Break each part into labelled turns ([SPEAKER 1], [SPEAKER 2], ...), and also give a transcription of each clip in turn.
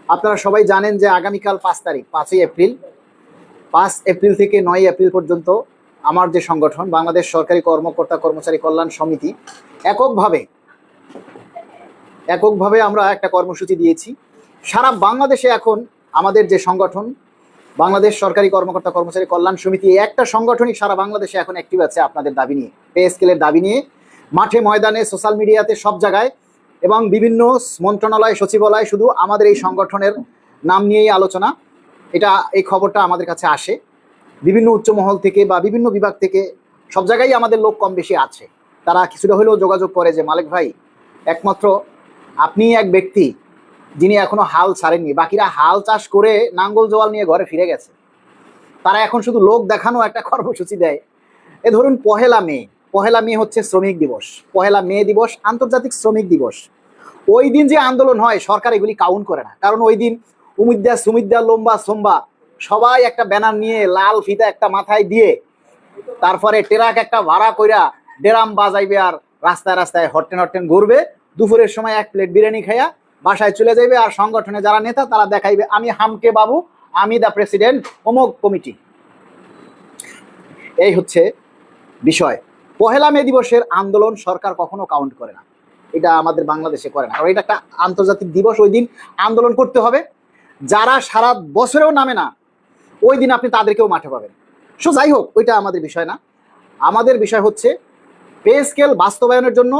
[SPEAKER 1] আপনারা সবাই জানেন যে আগামীকাল 5 তারিখ 5ই এপ্রিল 5 এপ্রিল থেকে 9 এপ্রিল পর্যন্ত আমার যে সংগঠন বাংলাদেশ সরকারি কর্মকর্তা কর্মচারী কল্যাণ সমিতি এককভাবে আমরা একটা কর্মসূচি দিয়েছি। সারা বাংলাদেশে এখন আমাদের যে সংগঠন বাংলাদেশ সরকারি কর্মকর্তা কর্মচারী কল্যাণ সমিতি, একটা সংগঠনই সারা বাংলাদেশে এখন অ্যাক্টিভ আছে আপনাদের দাবি নিয়ে, পে স্কেলের দাবি নিয়ে, মাঠে ময়দানে সোশ্যাল মিডিয়াতে সব জায়গায় এবং বিভিন্ন মন্ত্রণালয় সচিবালয় শুধু আমাদের এই সংগঠনের নাম নিয়েই আলোচনা। এই খবরটা আমাদের কাছে আসে বিভিন্ন উচ্চ মহল থেকে বা বিভিন্ন বিভাগ থেকে, সব জায়গায় আমাদের লোক কম বেশি আছে। তারা কিছুটা হলেও যোগাযোগ করে যে মালিক ভাই, একমাত্র আপনি এক ব্যক্তি যিনি এখনো হাল ছাড়েননি, বাকিরা হাল চাষ করে নাঙ্গল জোয়াল নিয়ে ঘরে ফিরে গেছে। তারা এখন শুধু লোক দেখানো একটা কর্মসূচি দেয়। এ ধরুন পহেলা মে হচ্ছে শ্রমিক দিবস, পহেলা মে দিবস আন্তর্জাতিক শ্রমিক দিবস। ওই দিন যে আন্দোলন হয় সরকার এগুলি কাউন্ট করে না, কারণ ওই দিন উমিদ্যা সুমিদ্যা লম্বা সোম্বা সবাই একটা ব্যানার নিয়ে লাল ফিতা একটা মাথায় দিয়ে তারপরে ট্রাক একটা ভাড়া কইরা ডেরাম বাজাইবে আর রাস্তায় রাস্তায় হট্টেন ঘুরবে, দুপুরের সময় এক প্লেট বিরিয়ানি খাইয়া বাসায় চলে যাইবে। আর সংগঠনে যারা নেতা তারা দেখাইবে আমি হামকে বাবু, আমি দা প্রেসিডেন্ট অমুক কমিটি। এই হচ্ছে বিষয়। পহেলা মে দিবসের আন্দোলন সরকার কখনো কাউন্ট করে না, এটা আমাদের বাংলাদেশে করে না, কারণ এটা একটা আন্তর্জাতিক দিবস। ওই দিন আন্দোলন করতে হবে। যারা সারা বছরেও নামে না ওই দিন আপনি তাদেরকেও মাঠে পাবেন। সো যাই হোক, ওইটা আমাদের বিষয় না। আমাদের বিষয় হচ্ছে পে স্কেল বাস্তবায়নের জন্য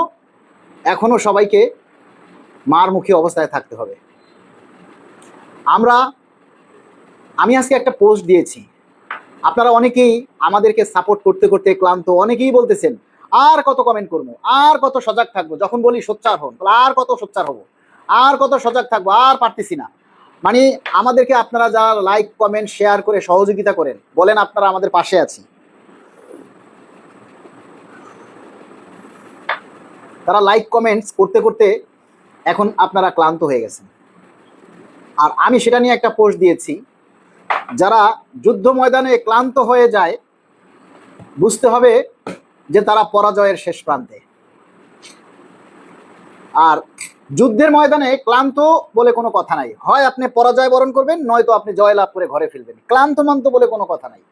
[SPEAKER 1] এখনো সবাইকে মারমুখী অবস্থায় থাকতে হবে। আমি আজকে একটা পোস্ট দিয়েছি, আপনারা অনেকেই আমাদেরকে সাপোর্ট করতে করতে ক্লান্ত, অনেকেই বলতেছেন আর কত কমেন্ট করবো, আর কত সজাগ থাকবো। যখন বলি সোচ্চার হন, আর কত সোচ্চার হবো, আর কত সজাগ থাকবো, আর পারতেছি না। মানে আমাদেরকে আপনারা যারা লাইক কমেন্ট শেয়ার করে সহযোগিতা করেন, বলেন আপনারা আমাদের পাশে আছি, তারা লাইক কমেন্টস করতে করতে এখন আপনারা ক্লান্ত হয়ে গেছেন। আর আমি সেটা নিয়ে একটা পোস্ট দিয়েছি, যারা যুদ্ধ ময়দানে ক্লান্ত হয়ে যায় বুঝতে হবে যে তারা পরাজয়ের শেষ প্রান্তে। আর যুদ্ধের ময়দানে ক্লান্ত বলে কোনো কথা নাই, হয় আপনি পরাজয় বরণ করবেন, নয়তো আপনি জয়লাভ করে ঘরে ফিরবেন। ক্লান্ত মান্ত বলে কোনো কথা নাই।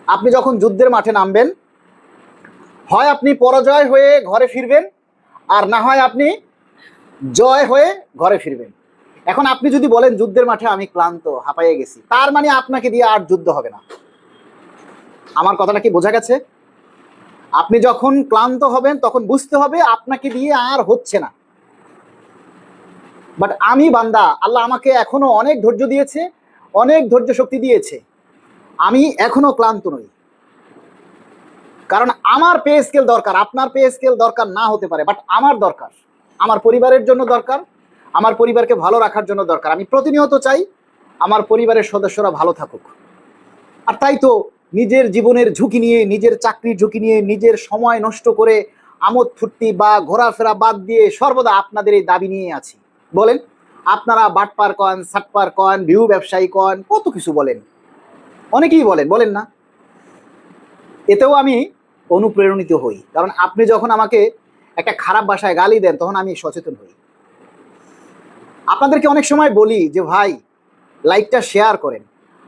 [SPEAKER 1] আপনি যখন যুদ্ধের মাঠে নামবেন, হয় আপনি পরাজয় হয়ে ঘরে ফিরবেন, আর না হয় আপনি জয় হয়ে ঘরে ফিরবেন। এখন আপনি যদি বলেন যুদ্ধের মাঠে আমি ক্লান্ত, হাঁপাইয়ে গেছি, তার মানে আপনাকে দিয়ে আর যুদ্ধ হবে না। আমার কথাটা কি বোঝা গেছে? আপনি যখন ক্লান্ত হবেন তখন বুঝতে হবে আপনাকে দিয়ে আর হচ্ছে না। বাট আমি বান্দা, আল্লাহ আমাকে এখনো অনেক ধৈর্য দিয়েছে, অনেক ধৈর্য শক্তি দিয়েছে, আমি এখনো ক্লান্ত নই। কারণ আমার পে স্কেল দরকার, আপনার পে স্কেল দরকার না হতে পারে, বাট আমার দরকার, আমার পরিবারের জন্য দরকার, আমার পরিবারকে ভালো রাখার জন্য দরকার। আমি প্রতিনিয়ত চাই আমার পরিবারের সদস্যরা ভালো থাকুক। আর তাই তো নিজের জীবনের ঝুঁকি নিয়ে, নিজের চাকরির ঝুঁকি নিয়ে, নিজের সময় নষ্ট করে আমোদ ফুর্তি বা ঘোরাফেরা বাদ দিয়ে সর্বদা আপনাদের এই দাবি নিয়ে আছি। বলেন আপনারা বাটপার কন, সাটপার কন, ভিউ ব্যবসায়ী কন, কত কিছু বলেন, অনেকেই বলেন না। এতেও আমি অনুপ্রেরণিত হই, কারণ আপনি যখন আমাকে একটা খারাপ ভাষায় গালি দেন তখন আমি সচেতন হই। আপনাদেরকে অনেক সময় বলি যে ভাই লাইকটা শেয়ার করেন।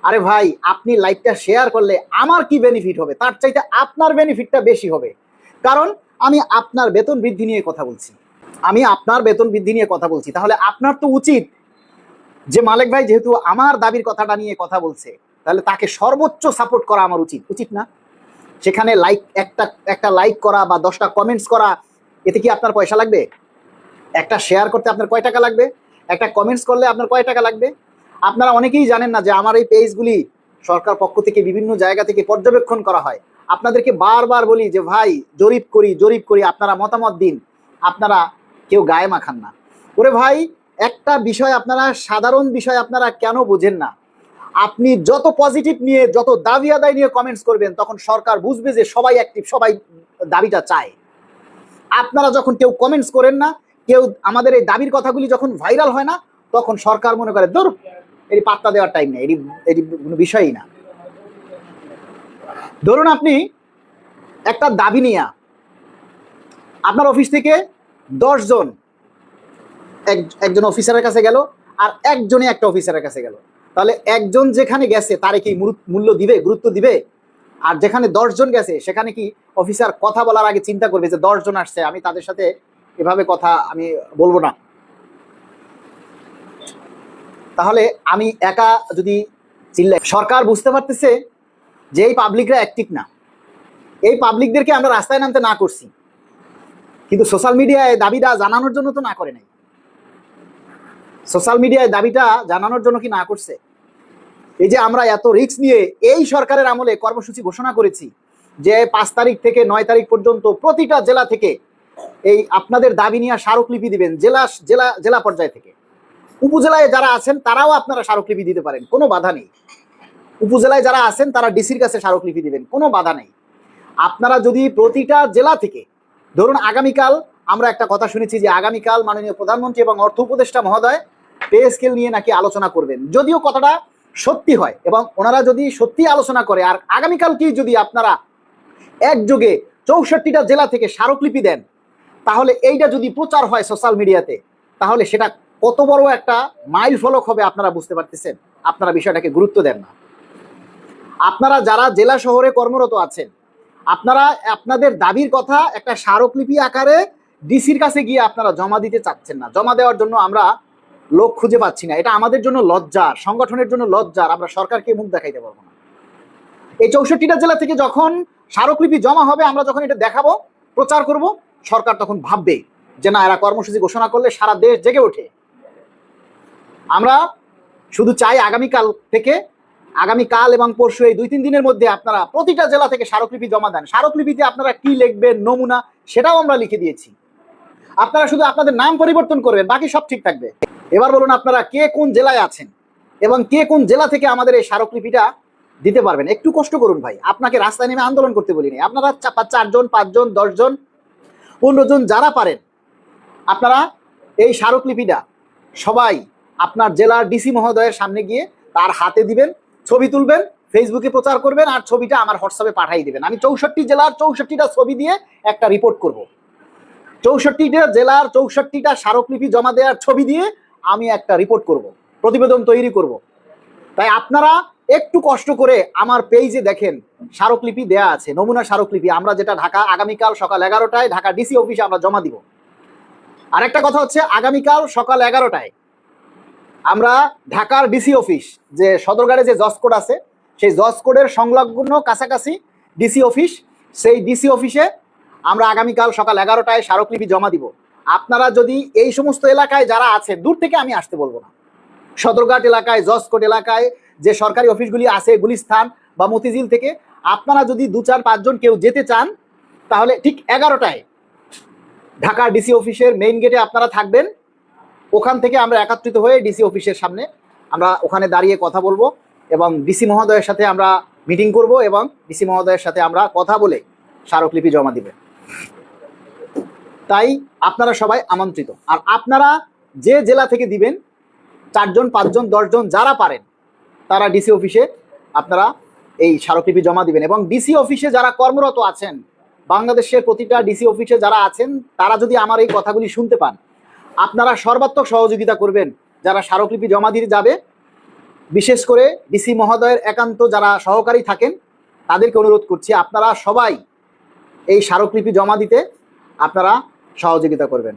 [SPEAKER 1] আরে ভাই, আপনি লাইকটা শেয়ার করলে আমার কি বেনিফিট হবে? তার চাইতে আপনার বেনিফিটটা বেশি হবে, কারণ আমি আপনার বেতন বৃদ্ধি নিয়ে কথা বলছি। তাহলে আপনার তো উচিত যে মালিক ভাই যেহেতু আমার দাবির কথাটা নিয়ে কথা বলছে, তাহলে তাকে সর্বোচ্চ সাপোর্ট করা আমার উচিত না? সেখানে একটা লাইক করা বা 10টা কমেন্টস করা, এতে কি আপনার পয়সা লাগবে? একটা শেয়ার করতে আপনার কয় টাকা লাগবে? একটা কমেন্টস করলে আপনার কয় টাকা লাগবে? আপনারা অনেকেই জানেন না যে আমার এই পেজগুলি সরকার পক্ষ থেকে বিভিন্ন জায়গা থেকে পর্যবেক্ষণ করা হয়। আপনাদেরকে বারবার বলি যে ভাই জরিপ করি, আপনারা মতামত দিন। আপনারা কেউ গায়ে মাখান না। ওরে ভাই, একটা বিষয় আপনারা, সাধারণ বিষয় আপনারা কেন বোঝেন না? আপনি যত পজিটিভ নিয়ে, যত দাবি আদায় নিয়ে কমেন্টস করবেন, তখন সরকার বুঝবে যে সবাই অ্যাক্টিভ, সবাই দাবিটা চায়। আপনারা যখন কেউ কমেন্টস করেন না, কেউ আমাদের এই দাবির কথাগুলি যখন ভাইরাল হয় না, তখন সরকার মনে করে ধর এটি পাত্তা দেওয়ার টাইম নেই, এটি কোনো বিষয়ই না। ধরুন আপনি একটা দাবি নিয়ে আপনার অফিস থেকে 10 জন একজন অফিসারের কাছে গেল, আর একজনই একটা অফিসারের কাছে গেল। তাহলে একজন যেখানে গেছে তারে কি মূল্য দিবে, গুরুত্ব দিবে? আর যেখানে 10 জন গেছে সেখানে কি অফিসার কথা বলার আগে চিন্তা করবে যে 10 জন আসছে, আমি তাদের সাথে এভাবে কথা আমি বলবো না? তাহলে আমি একা যদি চিল্লাই, সরকার বুঝতে পারতেছে যে এই পাবলিকরা অ্যাক্টিভ না, এই পাবলিকদেরকে আমরা রাস্তায় নামতে না করছি, কিন্তু সোশ্যাল মিডিয়ায় দাবিটা জানানোর জন্য তো না করে নাই। সোশ্যাল মিডিয়ায় দাবিটা জানানোর জন্য কি না করছে? এই যে আমরা এত রিস্ক নিয়ে এই সরকারের আমলে কর্মসূচি ঘোষণা করেছি যে 5 তারিখ থেকে 9 তারিখ পর্যন্ত প্রতিটা জেলা থেকে এই আপনাদের দাবি নিয়ে স্মারকলিপি দিবেন। জেলা জেলা জেলা পর্যায় থেকে উপজেলায় যারা আছেন তারাও আপনারা স্মারকলিপি দিতে পারেন, কোনো বাধা নেই। উপজেলায় যারা আছেন তারা ডিসির কাছে স্মারকলিপি দিবেন, কোনো বাধা নেই। আপনারা যদি প্রতিটা জেলা থেকে, ধরুন আগামীকাল আমরা একটা কথা শুনেছি যে আগামীকাল মাননীয় প্রধানমন্ত্রী এবং অর্থ উপদেষ্টা মহোদয় পে স্কেল নিয়ে নাকি আলোচনা করবেন। যদিও কথাটা সত্যি হয় এবং ওনারা যদি সত্যি আলোচনা করে, আর আগামীকাল কি যদি আপনারা একযোগে 64টা জেলা থেকে স্মারকলিপি দেন, তাহলে এইটা যদি প্রচার হয় সোশ্যাল মিডিয়াতে, তাহলে সেটা কত বড় একটা মাইল ফলক হবে আপনারা বুঝতে পারতেছেন। আপনারা বিষয়টাকে গুরুত্ব দেন না। আপনারা যারা জেলা শহরে কর্মরত আছেন, আপনারা আপনাদের দাবির কথা একটা স্মারকলিপি আকারে ডিসির কাছে গিয়ে আপনারা জমা দিতে চাচ্ছেন না। জমা দেওয়ার জন্য আমরা লোক খুঁজে পাচ্ছি না। এটা আমাদের জন্য লজ্জার, সংগঠনের জন্য লজ্জার। আমরা সরকারকে মুখ দেখাইতে পারবো না। এই 64টা জেলা থেকে যখন স্মারকলিপি জমা হবে, আমরা যখন এটা দেখাবো, প্রচার করব, সরকার তখন ভাববে যে না, এরা কর্মসূচি ঘোষণা করলে সারা দেশ জেগে ওঠে। আমরা শুধু চাই আগামীকাল এবং পরশু এই 2-3 দিনের মধ্যে আপনারা প্রতিটা জেলা থেকে স্মারকলিপি জমা দেন। স্মারকলিপিতে আপনারা কি লিখবেন, নমুনা, সেটাও আমরা লিখে দিয়েছি। আপনারা শুধু আপনাদের নাম পরিবর্তন করবেন, বাকি সব ঠিক থাকবে। এবার বলুন আপনারা কে কোন জেলায় আছেন এবং কে কোন জেলা থেকে আমাদের এই স্মারকলিপিটা দিতে পারবেন। একটু কষ্ট করুন ভাই, আপনাকে রাস্তায় নেমে আন্দোলন করতে বলিনি। আপনারা 4 জন, 5 জন, 10 জন, 15 জন যারা পারেন, আপনারা এই স্মারকলিপিটা সবাই আপনার জেলার ডিসি মহোদয়ের সামনে গিয়ে তার হাতে দিবেন, ছবি তুলবেন, ফেসবুকে প্রচার করবেন, আর ছবিটা আমার হোয়াটসঅ্যাপে পাঠিয়ে দিবেন। আমি 64 জেলার 64টা ছবি দিয়ে একটা রিপোর্ট করব। 64টা জেলার 64টা স্মারকলিপি জমা দেওয়ার ছবি দিয়ে আমি একটা রিপোর্ট করব, প্রতিবেদন তৈরি করব। তাই আপনারা একটু কষ্ট করে আমার পেজে দেখেন, স্মারকলিপি দেয়া আছে, নমুনা স্মারকলিপি, আমরা যেটা ঢাকা আগামীকাল সকাল 11টায় ঢাকা ডিসি অফিসে আমরা জমা দিব। আরেকটা কথা হচ্ছে, আগামীকাল সকাল 11টায় আমরা ঢাকার ডিসি অফিস, যে সদরঘাটে যে জজ কোড আছে, সেই জজ কোডের সংলগ্ন কাছাকাছি ডিসি অফিস, সেই ডিসি অফিসে আমরা আগামীকাল সকাল 11টায় স্মারকলিপি জমা দিব। আপনারা যদি এই সমস্ত এলাকায় যারা আছে, দূর থেকে আমি আসতে বলবো না, সদরঘাট এলাকায়, জজ কোড এলাকায় যে সরকারি অফিসগুলি আছে, গুলিস্তান বা মতিঝিল থেকে, আপনারা যদি 2-4-5 জন কেউ যেতে চান, তাহলে ঠিক 11টায় ঢাকা ডিসি অফিসের মেইন গেটে আপনারা থাকবেন। ওখান থেকে আমরা একত্রিত হয়ে ডিসি অফিসের সামনে আমরা ওখানে দাঁড়িয়ে কথা বলবো এবং ডিসি মহোদয়ের সাথে আমরা মিটিং করব এবং ডিসি মহোদয়ের সাথে আমরা কথা বলে স্মারকলিপি জমা দিবে। তাই আপনারা সবাই আমন্ত্রিত। আর আপনারা যে জেলা থেকে দিবেন, 4 জন, 5 জন, 10 জন যারা পারেন, তারা ডিসি অফিসে আপনারা এই স্মারকলিপি জমা দিবেন। এবং ডিসি অফিসে যারা কর্মরত আছেন, বাংলাদেশের প্রতিটা ডিসি অফিসে যারা আছেন, তারা যদি আমার এই কথাগুলি শুনতে পান, আপনারা সর্বাত্মক সহযোগিতা করবেন যারা স্মারকলিপি জমা দিতে যাবে। বিশেষ করে ডিসি মহোদয়ের একান্ত যারা সহকারী থাকেন, তাদেরকে অনুরোধ করছি আপনারা সবাই এই স্মারকলিপি জমা দিতে আপনারা সহযোগিতা করবেন।